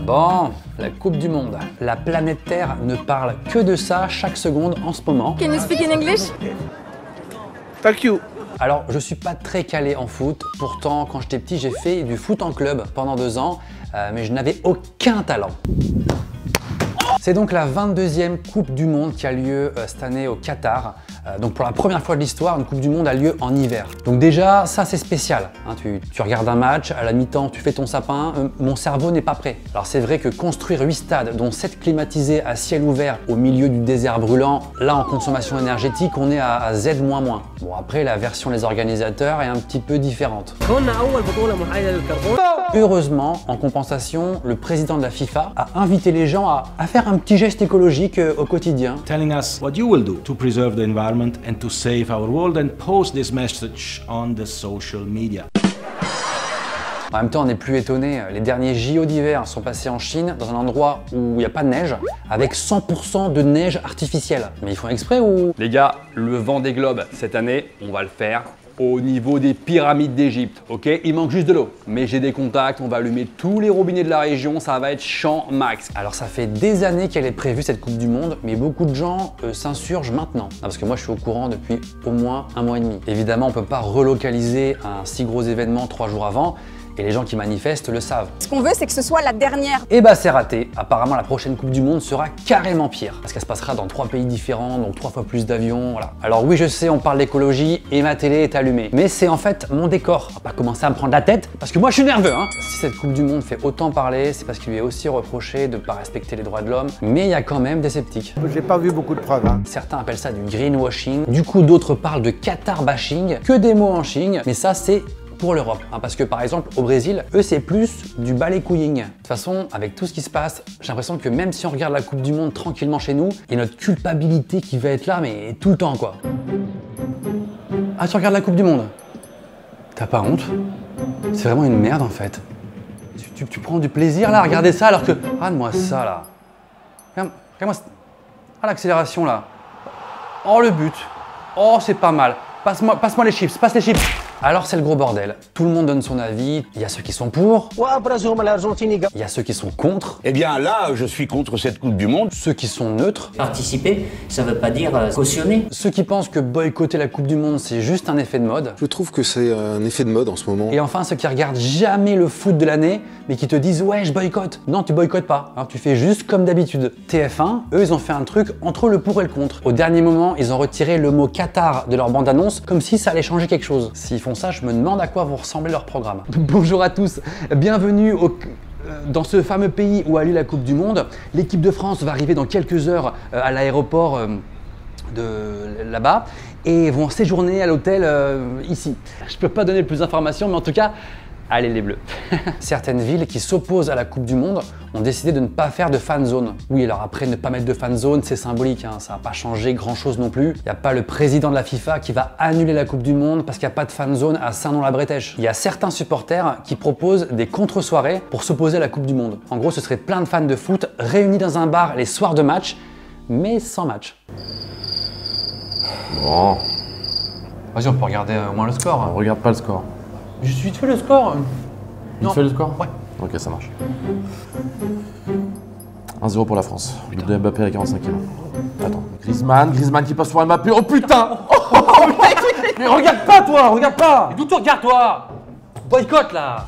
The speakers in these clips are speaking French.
Bon, la Coupe du Monde. La planète Terre ne parle que de ça chaque seconde en ce moment. Can you speak in English? Thank you. Alors, je suis pas très calé en foot. Pourtant, quand j'étais petit, j'ai fait du foot en club pendant 2 ans, mais je n'avais aucun talent. C'est donc la 22e Coupe du Monde qui a lieu cette année au Qatar. Donc pour la première fois de l'histoire, une Coupe du Monde a lieu en hiver. Donc déjà, ça c'est spécial. Hein, tu regardes un match, à la mi-temps, tu fais ton sapin, mon cerveau n'est pas prêt. Alors c'est vrai que construire 8 stades, dont 7 climatisés à ciel ouvert au milieu du désert brûlant, là en consommation énergétique, on est à Z-. Bon après, la version des organisateurs est un petit peu différente. Heureusement, en compensation, le président de la FIFA a invité les gens à faire un petit geste écologique au quotidien. Telling us what you will do to preserve the environment and to save our world, and post this message on the social media. En même temps, on n'est plus étonné. Les derniers JO d'hiver sont passés en Chine, dans un endroit où il n'y a pas de neige, avec 100% de neige artificielle. Mais ils font exprès ou... Les gars, le Vendée Globe, cette année, on va le faire au niveau des pyramides d'Égypte, ok? Il manque juste de l'eau. Mais j'ai des contacts, on va allumer tous les robinets de la région, ça va être champ max. Alors ça fait des années qu'elle est prévue cette Coupe du Monde, mais beaucoup de gens s'insurgent maintenant. Parce que moi je suis au courant depuis au moins 1 mois et demi. Évidemment, on ne peut pas relocaliser un si gros événement 3 jours avant. Et les gens qui manifestent le savent. Ce qu'on veut, c'est que ce soit la dernière. Et bah c'est raté. Apparemment la prochaine Coupe du Monde sera carrément pire. Parce qu'elle se passera dans 3 pays différents, donc 3 fois plus d'avions, voilà. Alors oui je sais, on parle d'écologie et ma télé est allumée. Mais c'est en fait mon décor. On va pas commencer à me prendre la tête, parce que moi je suis nerveux hein. Si cette Coupe du Monde fait autant parler, c'est parce qu'il lui est aussi reproché de ne pas respecter les droits de l'homme. Mais il y a quand même des sceptiques. J'ai pas vu beaucoup de preuves. Hein. Certains appellent ça du greenwashing. Du coup d'autres parlent de Qatar bashing. Que des mots en ching. Mais ça c'est pour l'Europe, hein, parce que par exemple au Brésil, eux c'est plus du balai-couilling. De toute façon, avec tout ce qui se passe, j'ai l'impression que même si on regarde la Coupe du Monde tranquillement chez nous, il y a notre culpabilité qui va être là, mais tout le temps quoi. Ah tu regardes la Coupe du Monde? T'as pas honte? C'est vraiment une merde en fait. Tu prends du plaisir là à regarder ça alors que... Regarde-moi ça là. Regarde-moi ça. Ah l'accélération là. Oh le but. Oh c'est pas mal. Passe-moi les chips, passe les chips. Alors c'est le gros bordel. Tout le monde donne son avis. Il y a ceux qui sont pour. Il y a ceux qui sont contre. Eh bien là, je suis contre cette Coupe du Monde. Ceux qui sont neutres. Participer, ça veut pas dire cautionner. Ceux qui pensent que boycotter la Coupe du Monde, c'est juste un effet de mode. Je trouve que c'est un effet de mode en ce moment. Et enfin, ceux qui regardent jamais le foot de l'année, mais qui te disent « Ouais, je boycotte ». Non, tu boycottes pas. Hein, tu fais juste comme d'habitude. TF1, eux, ils ont fait un truc entre le pour et le contre. Au dernier moment, ils ont retiré le mot Qatar de leur bande-annonce, comme si ça allait changer quelque chose. S'ils font ça, je me demande à quoi vont ressembler leur programme. Bonjour à tous, bienvenue dans ce fameux pays où a lieu la Coupe du Monde. L'équipe de France va arriver dans quelques heures à l'aéroport de là-bas et vont séjourner à l'hôtel ici. Je peux pas donner plus d'informations, mais en tout cas, allez les Bleus. Certaines villes qui s'opposent à la Coupe du Monde ont décidé de ne pas faire de fan zone. Oui, alors après, ne pas mettre de fan zone, c'est symbolique, hein, ça va pas changer grand-chose non plus. Il n'y a pas le président de la FIFA qui va annuler la Coupe du Monde parce qu'il n'y a pas de fan zone à Saint-Nom-la-Bretèche. Il y a certains supporters qui proposent des contre-soirées pour s'opposer à la Coupe du Monde. En gros, ce serait plein de fans de foot réunis dans un bar les soirs de match, mais sans match. Bon, Vas-y, on peut regarder au moins le score. on regarde pas le score. Juste vite fait le score. Il fait le score? Ouais. Ok, ça marche. 1-0 pour la France. But de Mbappé à la 45e. Attends. Griezmann qui passe sur Mbappé. Oh putain! Mais regarde pas toi, regarde pas! D'où tu regardes toi? Boycott là!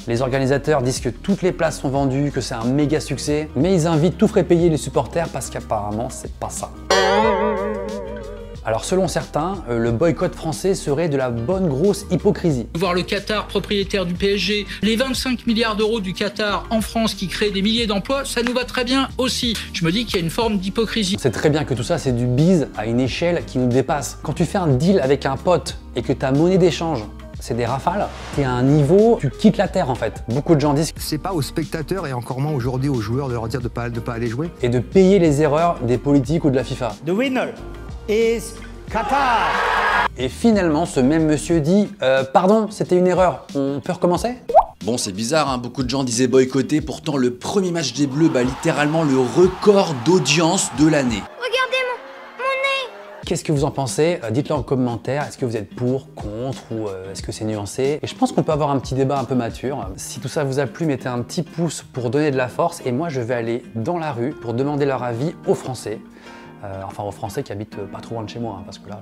Les organisateurs disent que toutes les places sont vendues, que c'est un méga succès, mais ils invitent tout frais payés les supporters parce qu'apparemment c'est pas ça. Alors selon certains, le boycott français serait de la bonne grosse hypocrisie. Voir le Qatar propriétaire du PSG, les 25 milliards d'euros du Qatar en France qui créent des milliers d'emplois, ça nous va très bien aussi. Je me dis qu'il y a une forme d'hypocrisie. On sait très bien que tout ça c'est du bise à une échelle qui nous dépasse. Quand tu fais un deal avec un pote et que ta monnaie d'échange c'est des rafales, t'es à un niveau, tu quittes la terre en fait. Beaucoup de gens disent que c'est pas aux spectateurs et encore moins aujourd'hui aux joueurs de leur dire de pas aller jouer. Et de payer les erreurs des politiques ou de la FIFA. The winner is Qatar. Et finalement, ce même monsieur dit pardon, c'était une erreur, on peut recommencer? Bon, c'est bizarre, hein, beaucoup de gens disaient boycotter, pourtant le premier match des Bleus bat littéralement le record d'audience de l'année. Regardez mon nez. Qu'est-ce que vous en pensez? Dites-le en commentaire. Est-ce que vous êtes pour, contre ou est-ce que c'est nuancé? Et je pense qu'on peut avoir un petit débat un peu mature. Si tout ça vous a plu, mettez un petit pouce pour donner de la force. Et moi, je vais aller dans la rue pour demander leur avis aux Français. Enfin aux Français qui habitent pas trop loin de chez moi, hein, parce que là...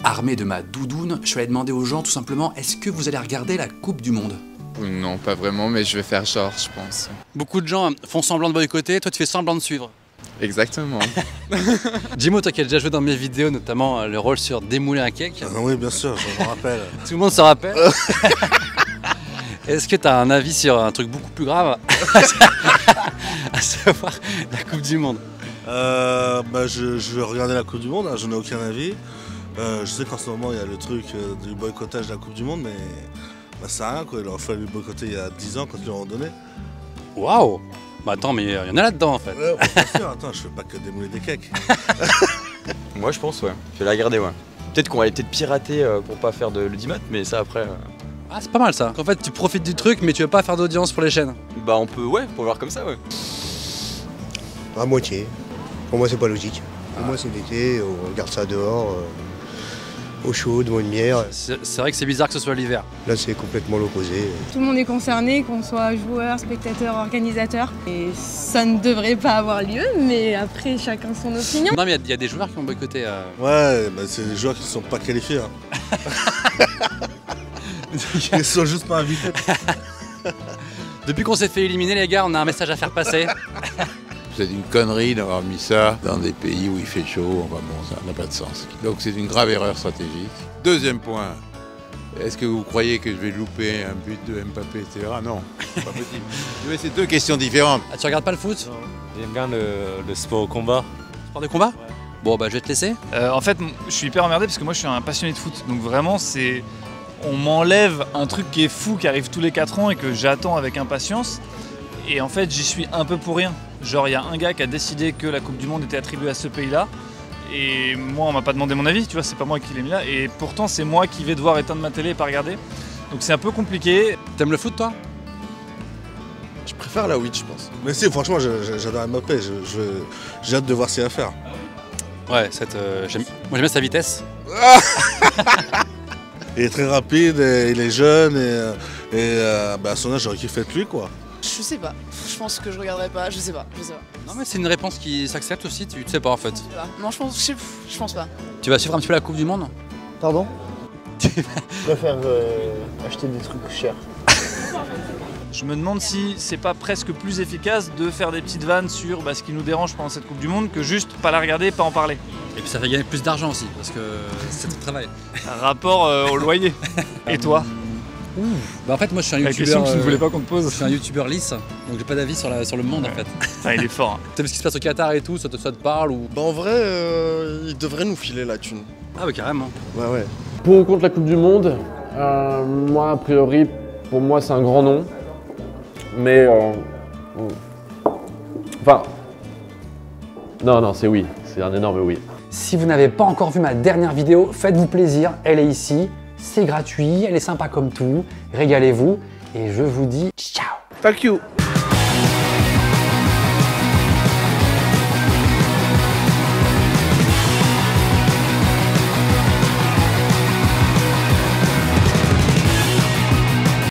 Armé de ma doudoune, je suis allé demander aux gens tout simplement, est-ce que vous allez regarder la Coupe du Monde? Non, pas vraiment, mais je vais faire genre, je pense. Beaucoup de gens font semblant de boycotter, toi tu fais semblant de suivre. Exactement. Jimo, toi qui as déjà joué dans mes vidéos, notamment le rôle sur démouler un cake. Oui, bien sûr, je me rappelle. Tout le monde se rappelle. Est-ce que tu as un avis sur un truc beaucoup plus grave, à savoir la Coupe du Monde? Je vais regarder la Coupe du Monde, hein, je n'ai aucun avis. Je sais qu'en ce moment il y a le truc du boycottage de la Coupe du Monde, mais ça sert à rien quoi. Il aurait fallu boycotter il y a 10 ans quand ils l'ont donné. Waouh! Bah attends, mais il y en a là-dedans en fait. Ouais, bien sûr, attends, je fais pas que démouler des cakes. Moi je pense, ouais. Je vais la garder, ouais. Peut-être qu'on va peut-être pirater pour pas faire de l'audimat, mais ça après. Ah, c'est pas mal ça. En fait, tu profites du truc, mais tu veux pas faire d'audience pour les chaînes. Bah on peut, ouais, pour voir comme ça, ouais. À moitié. Pour moi, c'est pas logique. Pour moi, c'est l'été, on regarde ça dehors, au chaud, devant une bière. C'est vrai que c'est bizarre que ce soit l'hiver. Là, c'est complètement l'opposé. Tout le monde est concerné, qu'on soit joueur, spectateur, organisateur. Et ça ne devrait pas avoir lieu, mais après, chacun son opinion. Non, mais il y a des joueurs qui ont boycotté. Ouais, bah, c'est des joueurs qui ne sont pas qualifiés. Hein. Ils sont juste pas invités. Depuis qu'on s'est fait éliminer, les gars, on a un message à faire passer. C'est une connerie d'avoir mis ça dans des pays où il fait chaud. Enfin bon, ça n'a pas de sens. Donc c'est une grave erreur stratégique. Deuxième point, est-ce que vous croyez que je vais louper un but de Mbappé, etc. Non, pas possible. Mais c'est deux questions différentes. Ah, tu regardes pas le foot? Non. J'aime bien le sport au combat. Sport de combat? Ouais. Bon, bah je vais te laisser. En fait, je suis hyper emmerdé parce que moi je suis un passionné de foot. Donc vraiment, on m'enlève un truc qui est fou, qui arrive tous les 4 ans et que j'attends avec impatience. Et en fait, j'y suis un peu pour rien. Genre, il y a un gars qui a décidé que la Coupe du Monde était attribuée à ce pays-là. Et moi, on m'a pas demandé mon avis, tu vois, c'est pas moi qui l'ai mis là. Et pourtant, c'est moi qui vais devoir éteindre ma télé et pas regarder. Donc c'est un peu compliqué. T'aimes le foot, toi? Je préfère la Witch, je pense. Mais si, franchement, j'adore Mbappé. J'ai hâte de voir ce qu'il va faire. Ouais, moi j'aime bien sa vitesse. Il est très rapide, et il est jeune et à son âge, j'aurais kiffé être lui, quoi. Je sais pas, je pense que je regarderai pas, je sais pas. Non mais c'est une réponse qui s'accepte aussi, tu sais pas en fait. Non, je pense pas. Tu vas suivre un petit peu la Coupe du Monde? Pardon? Je préfère acheter des trucs chers. Je me demande si c'est pas presque plus efficace de faire des petites vannes sur ce qui nous dérange pendant cette Coupe du Monde que juste pas la regarder, pas en parler. Et puis ça fait gagner plus d'argent aussi, parce que c'est ton travail. Un rapport au loyer. Et toi? Bah en fait moi je suis un youtubeur. La question que tu ne voulais pas qu'on te pose. Je suis un youtubeur lisse, donc j'ai pas d'avis sur le monde en fait. Ah, il est fort. Tu sais ce qui se passe au Qatar et tout, ça te parle ou? Bah en vrai, il devrait nous filer la thune. Ah bah carrément. Ouais. Pour ou contre la Coupe du Monde, moi a priori, pour moi c'est un grand non. Mais enfin, non, c'est oui, c'est un énorme oui. Si vous n'avez pas encore vu ma dernière vidéo, faites-vous plaisir, elle est ici. C'est gratuit, elle est sympa comme tout. Régalez-vous et je vous dis ciao. Thank you.